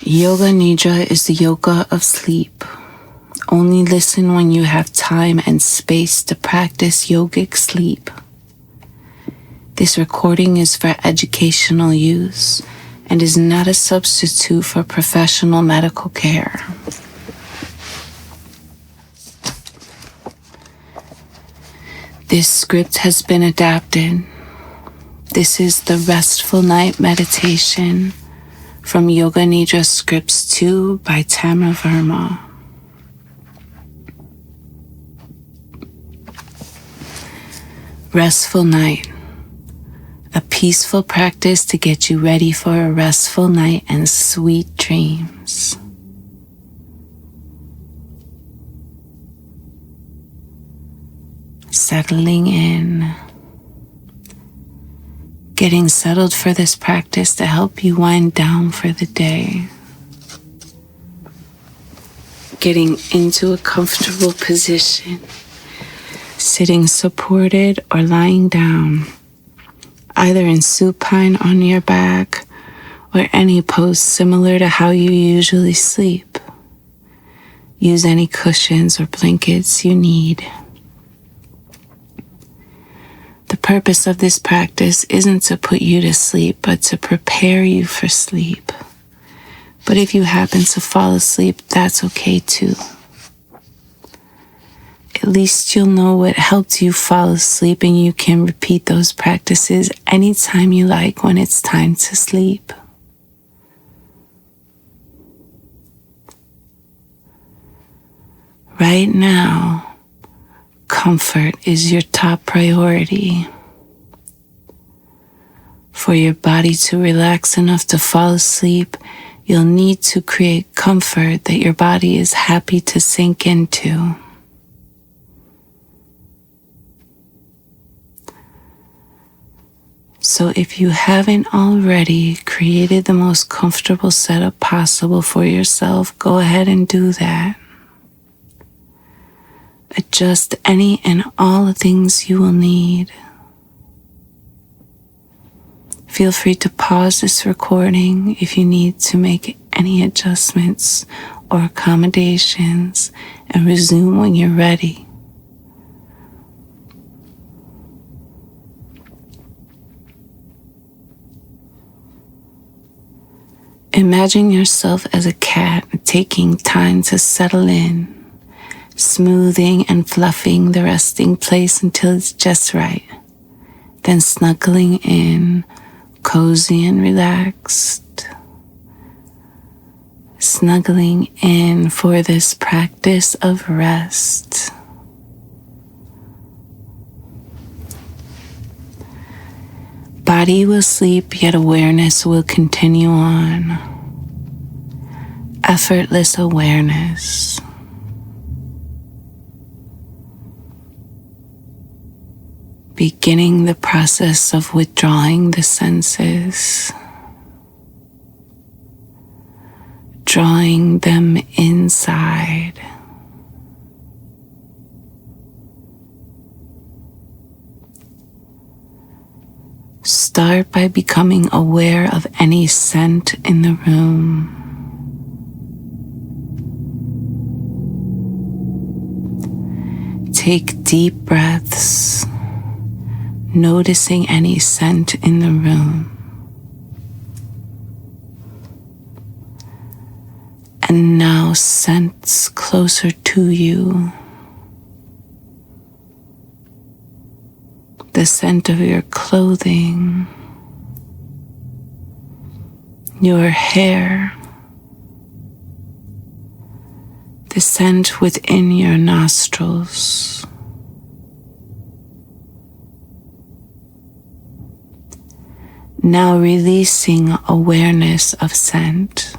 Yoga Nidra is the yoga of sleep. Only listen when you have time and space to practice yogic sleep. This recording is for educational use and is not a substitute for professional medical care. This script has been adapted. This is the Restful Night Meditation from Yoga Nidra Scripts 2 by Tamra Verma. Restful Night. A peaceful practice to get you ready for a restful night and sweet dreams. Settling in. Getting settled for this practice to help you wind down for the day. Getting into a comfortable position. Sitting supported or lying down, either in supine on your back or any pose similar to how you usually sleep. Use any cushions or blankets you need. The purpose of this practice isn't to put you to sleep, but to prepare you for sleep. But if you happen to fall asleep, that's okay too. At least you'll know what helped you fall asleep, and you can repeat those practices anytime you like when it's time to sleep. Right now, comfort is your top priority. For your body to relax enough to fall asleep, you'll need to create comfort that your body is happy to sink into. So if you haven't already created the most comfortable setup possible for yourself, go ahead and do that. Adjust any and all the things you will need. Feel free to pause this recording if you need to make any adjustments or accommodations and resume when you're ready. Imagine yourself as a cat taking time to settle in, smoothing and fluffing the resting place until it's just right, then snuggling in, cozy and relaxed. Snuggling in for this practice of rest. Body will sleep, yet awareness will continue on. Effortless awareness. Beginning the process of withdrawing the senses. Drawing them inside. Start by becoming aware of any scent in the room. Take deep breaths, noticing any scent in the room. And now scents closer to you. The scent of your clothing, your hair, the scent within your nostrils. Now releasing awareness of scent.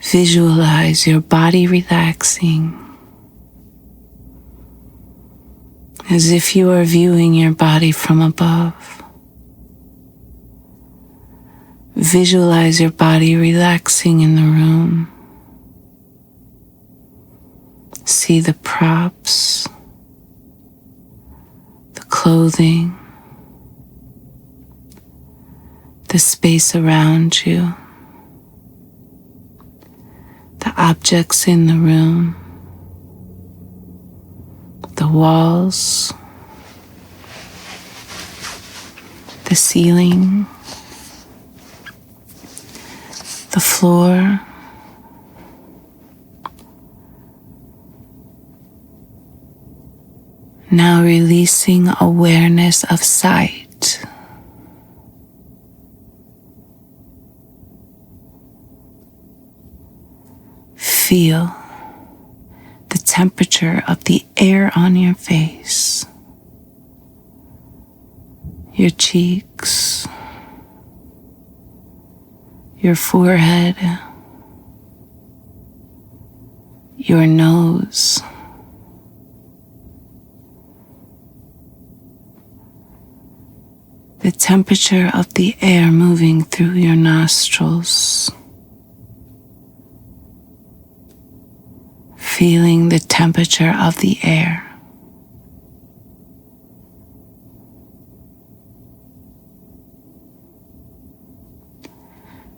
Visualize your body relaxing, as if you are viewing your body from above. Visualize your body relaxing in the room. See the props, the clothing, the space around you, the objects in the room, the walls, the ceiling, the floor, now releasing awareness of sight. Feel the temperature of the air on your face, your cheeks, your forehead, your nose, the temperature of the air moving through your nostrils, feeling the temperature of the air.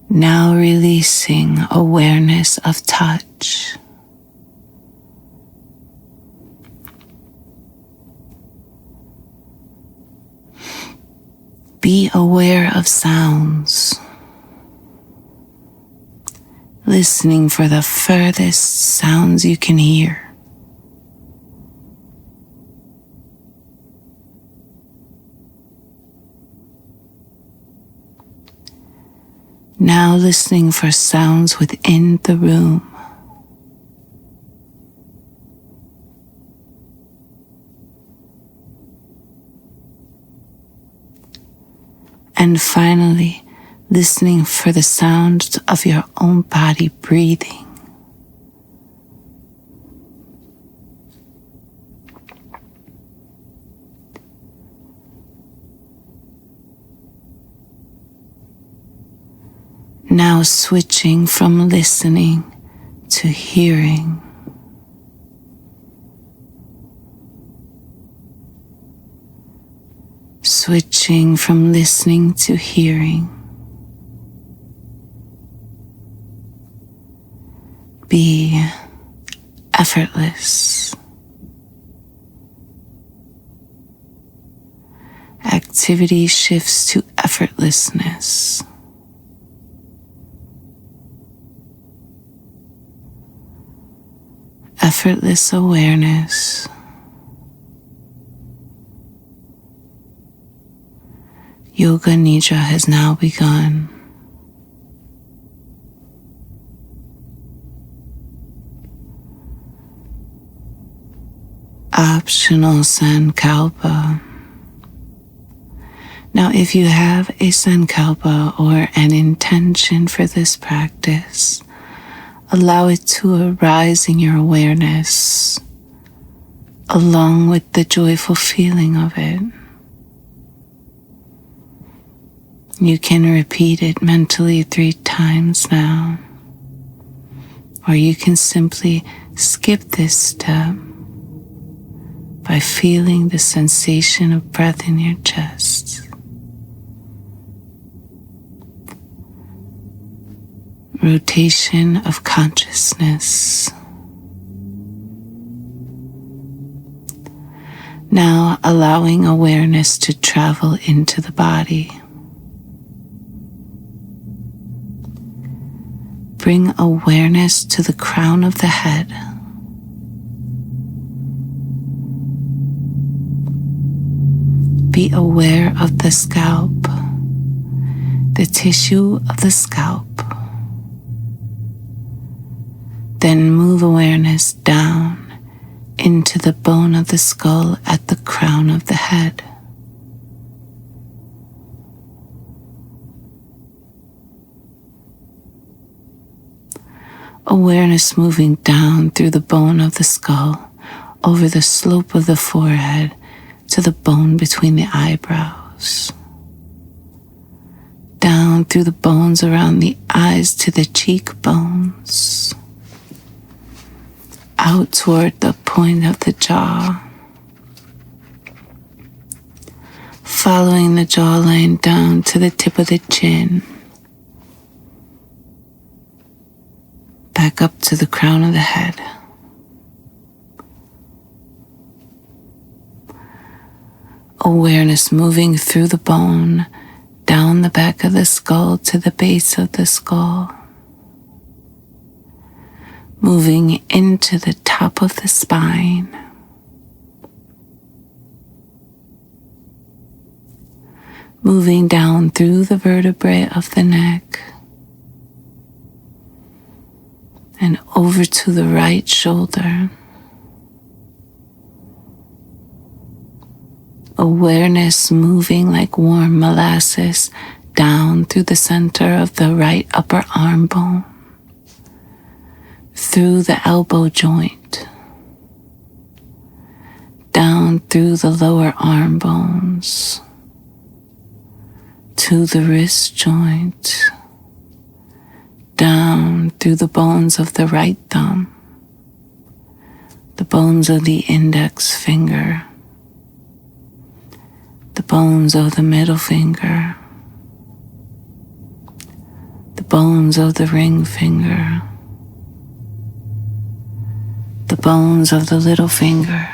Now releasing awareness of touch. Be aware of sounds, listening for the furthest sounds you can hear. Now listening for sounds within the room. And finally, listening for the sound of your own body breathing. Now switching from listening to hearing. Switching from listening to hearing. Be effortless. Activity shifts to effortlessness. Effortless awareness. Yoga Nidra has now begun. Optional Sankalpa. Now, if you have a Sankalpa or an intention for this practice, allow it to arise in your awareness along with the joyful feeling of it. You can repeat it mentally 3 times now, or you can simply skip this step by feeling the sensation of breath in your chest. Rotation of consciousness. Now allowing awareness to travel into the body. Bring awareness to the crown of the head. Be aware of the scalp, the tissue of the scalp. Then move awareness down into the bone of the skull at the crown of the head. Awareness moving down through the bone of the skull, over the slope of the forehead to the bone between the eyebrows. Down through the bones around the eyes to the cheekbones. Out toward the point of the jaw. following the jawline down to the tip of the chin, back up to the crown of the head. Awareness moving through the bone, down the back of the skull to the base of the skull, moving into the top of the spine, moving down through the vertebrae of the neck and over to the right shoulder. Awareness moving like warm molasses down through the center of the right upper arm bone, through the elbow joint, down through the lower arm bones, to the wrist joint, down through the bones of the right thumb, the bones of the index finger, the bones of the middle finger, the bones of the ring finger, the bones of the little finger.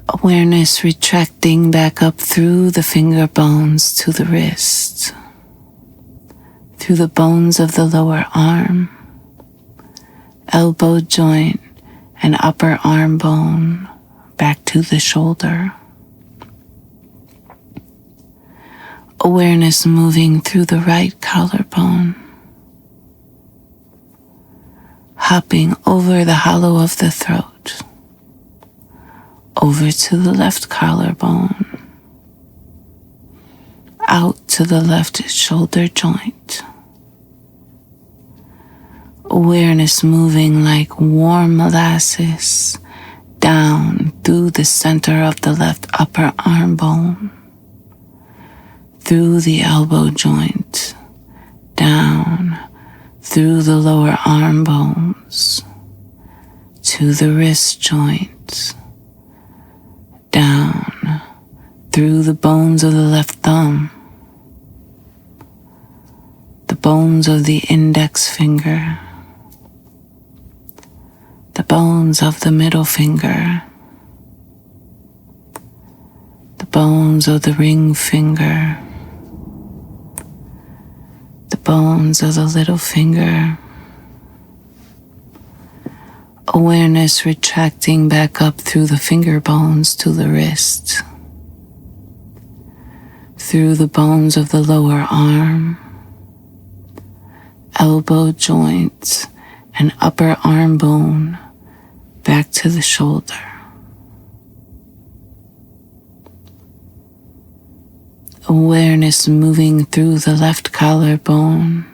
Awareness retracting back up through the finger bones to the wrist, through the bones of the lower arm, elbow joint, and upper arm bone, back to the shoulder. Awareness moving through the right collarbone, hopping over the hollow of the throat, over to the left collarbone, out to the left shoulder joint. Awareness moving like warm molasses down through the center of the left upper arm bone, through the elbow joint, down through the lower arm bones, to the wrist joint, down through the bones of the left thumb, the bones of the index finger, the bones of the middle finger, the bones of the ring finger, the bones of the little finger. Awareness retracting back up through the finger bones to the wrist, through the bones of the lower arm, elbow joint, and upper arm bone, back to the shoulder. Awareness moving through the left collarbone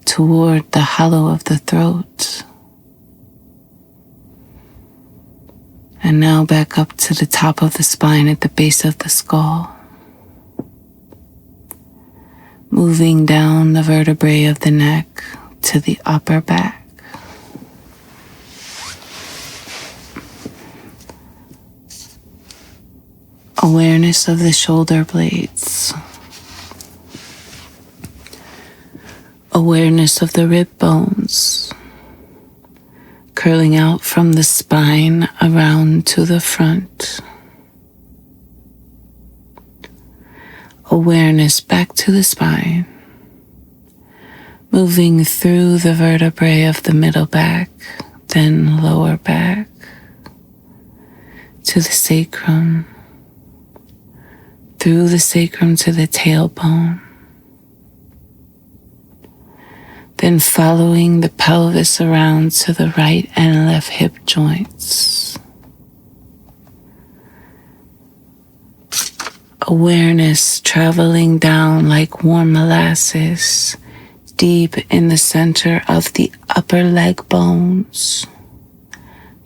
toward the hollow of the throat. And now back up to the top of the spine at the base of the skull. Moving down the vertebrae of the neck to the upper back. Awareness of the shoulder blades. Awareness of the rib bones, curling out from the spine around to the front. Awareness back to the spine, moving through the vertebrae of the middle back, then lower back, to the sacrum, through the sacrum to the tailbone, then following the pelvis around to the right and left hip joints. Awareness traveling down like warm molasses, deep in the center of the upper leg bones,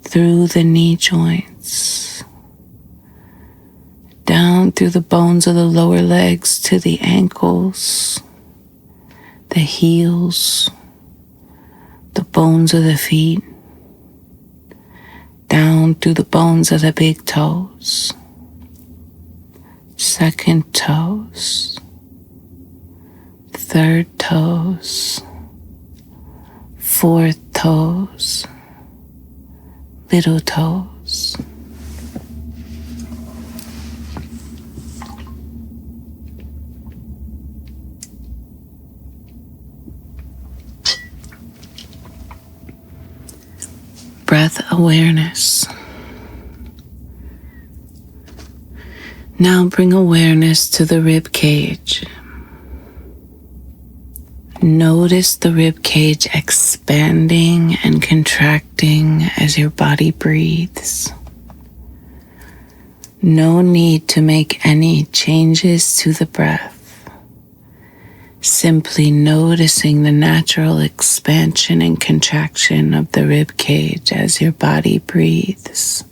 through the knee joints, down through the bones of the lower legs to the ankles, the heels, the bones of the feet, down through the bones of the big toes, second toes, third toes, fourth toes, little toes. Breath awareness. Now bring awareness to the rib cage. Notice the rib cage expanding and contracting as your body breathes. No need to make any changes to the breath. Simply noticing the natural expansion and contraction of the rib cage as your body breathes.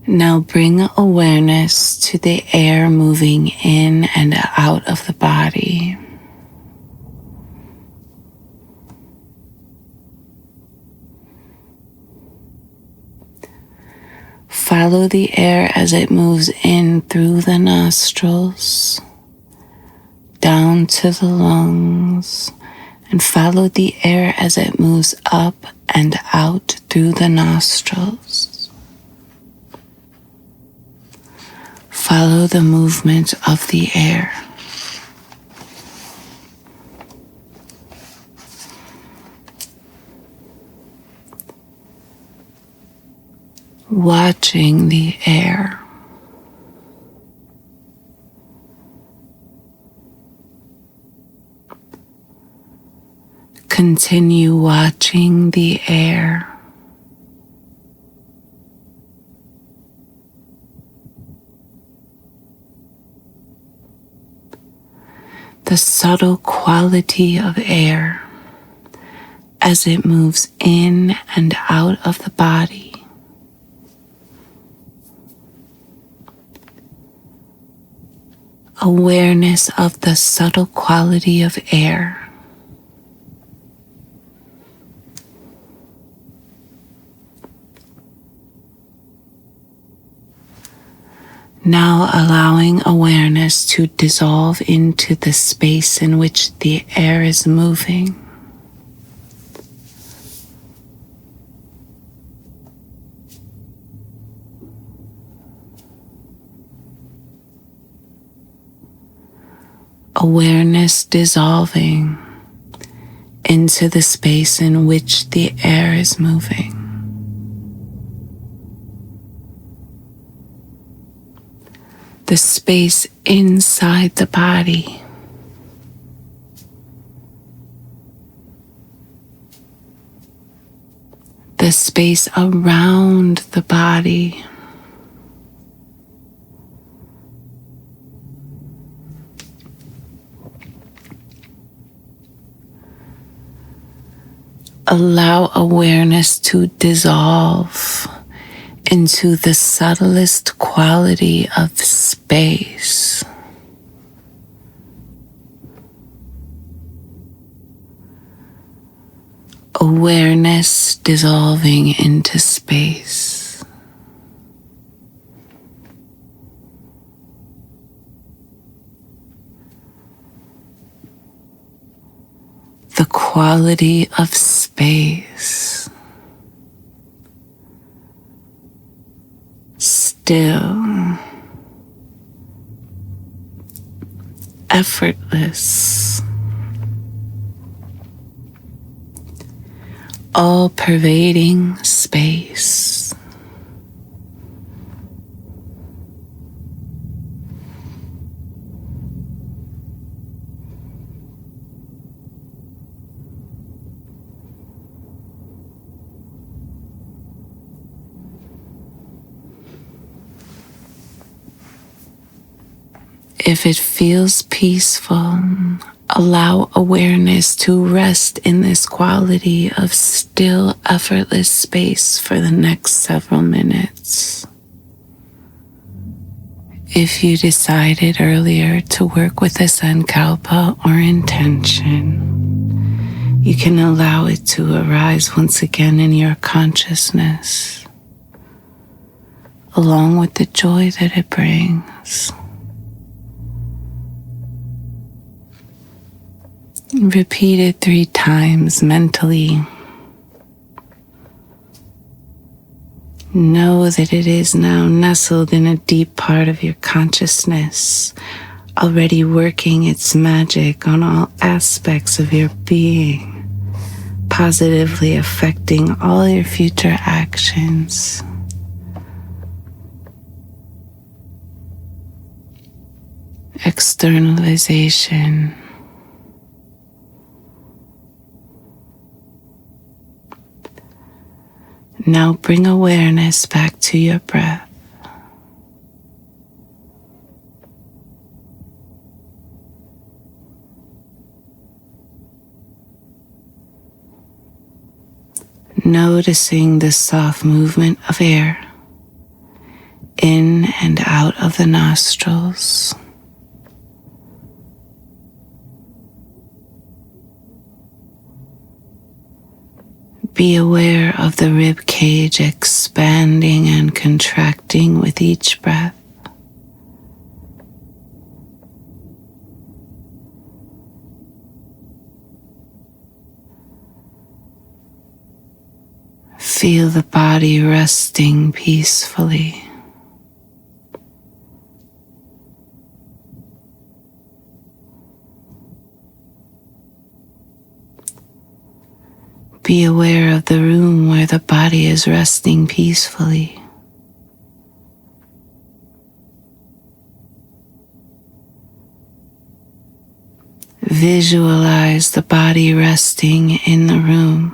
Now bring awareness to the air moving in and out of the body. Follow the air as it moves in through the nostrils, down to the lungs, and follow the air as it moves up and out through the nostrils. Follow the movement of the air. Watching the air. Continue watching the air. The subtle quality of air as it moves in and out of the body. Awareness of the subtle quality of air. Now allowing awareness to dissolve into the space in which the air is moving. Awareness dissolving into the space in which the air is moving. The space inside the body. The space around the body. Allow awareness to dissolve into the subtlest quality of space. Awareness dissolving into space. The quality of space. Still, effortless, all-pervading space. If it feels peaceful, allow awareness to rest in this quality of still, effortless space for the next several minutes. If you decided earlier to work with a sankalpa or intention, you can allow it to arise once again in your consciousness, along with the joy that it brings. Repeat it 3 times mentally. Know that it is now nestled in a deep part of your consciousness, already working its magic on all aspects of your being, positively affecting all your future actions. Externalization. Now bring awareness back to your breath. Noticing the soft movement of air in and out of the nostrils. Be aware of the rib cage expanding and contracting with each breath. Feel the body resting peacefully. Be aware of the room where the body is resting peacefully. Visualize the body resting in the room.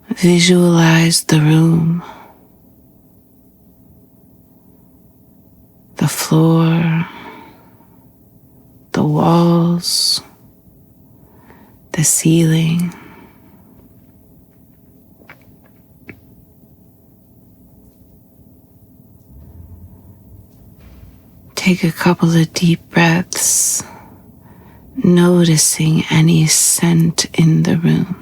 Visualize the room, the floor, the walls, the ceiling. Take a couple of deep breaths, noticing any scent in the room.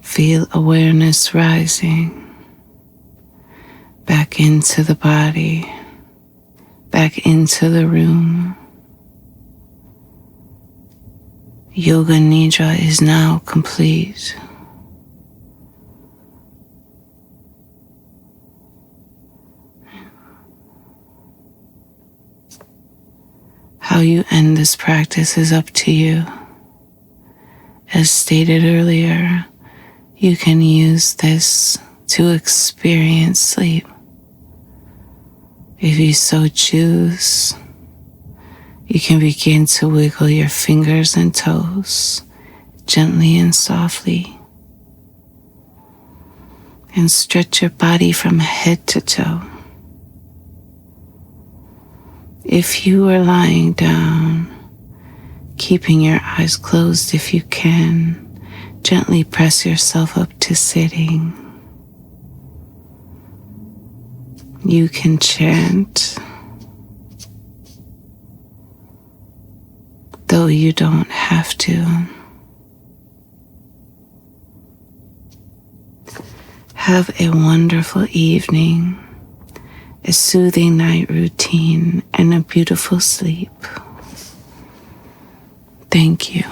Feel awareness rising back into the body, back into the room. Yoga Nidra is now complete. How you end this practice is up to you. As stated earlier, you can use this to experience sleep. If you so choose, you can begin to wiggle your fingers and toes gently and softly, and stretch your body from head to toe. If you are lying down, keeping your eyes closed if you can, gently press yourself up to sitting. You can chant, though you don't have to. Have a wonderful evening, a soothing night routine, and a beautiful sleep. Thank you.